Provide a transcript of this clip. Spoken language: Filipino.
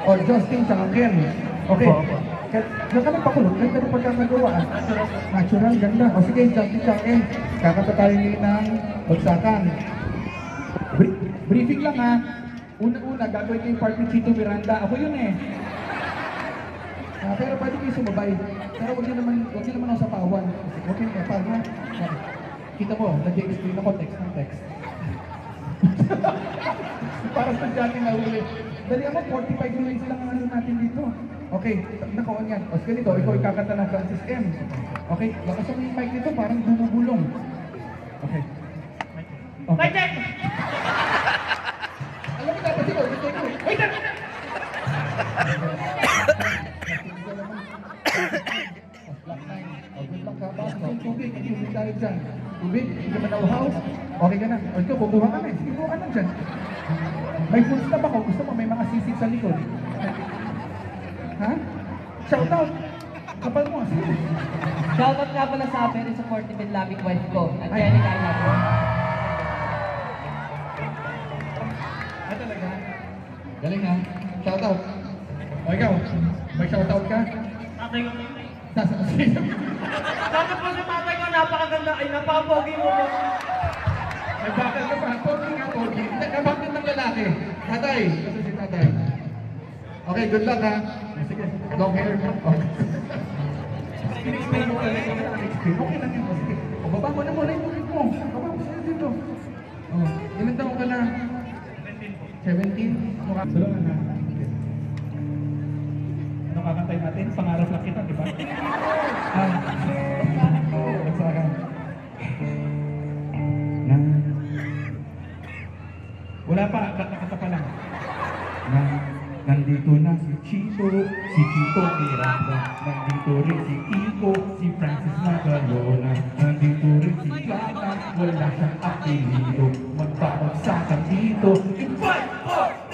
O, Justin tsaka Ken. Okay. Diyan ka nagpakulot. Ganda ng pagkakagawa. Natural, ganda. O sige, Justin tsaka Ken. Kakanta tayo ng bagsakan. Briefing lang ha. Una-una, gagawin ko yung part ni Chito Miranda. Ako yun eh. Pero pwede kayo sumabay. Pero huwag niyo naman ako sa pawan. Okay, parang ha. Kita mo, nag-explain ako text ng text. Para sa dati na uli. Dali ako, 45 minutes lang ang ano natin dito. Okay, nakaon yan. O sige nito, ikaw ikakanta ng Francis M. Okay, lakas ang mic nito, parang bumubulong. Okay. Mic check! Alam mo dapat ikaw, ito ko. Wait up! Black line. O, good luck ka. Bakit yung tubig? Ang tubig tayo dyan. Tubig? Hindi ka manauhaw? Okay ka na. O, ito, kukuha ka na. Sige, kuha ka na dyan. May full stop ako. Gusto mo, may mga sisig sa likod. Ha? Shout out! Kapal mo, sige. Shoutout nga pala sa very supportive and loving wife ko, Angelica Ayako. Ah, talaga? Galing ha? Shout out. O, ikaw, may shout out ka? Tatay ko. Shoutout po sa tatay ko, napakaganda, ay napakapogi mo po. May bakal ka pa. Pogi nga, pogi. Kabakit ng lalaki. Tatay. Ito si tatay. Okay, good luck ha. Sige, long hair. Okay. In-explain mo talaga yung explain. Okay lang yun. Sige. O, baba mo na muna yung tubig mo. Baba mo sa'yo dito. O, ilan taon ka na? 17? Mukha. Tulungan na. Ano kakantay natin? Pangarap lang kita, di ba? Bagsakan. Wala pa, kakata pa lang. Nandito na si Chito Miranda. Nandito rin si Kiko, si Francis Magalona. Nandito rin si Plata, wala siyang apelido. Magpapagsakan dito. In 5, 4,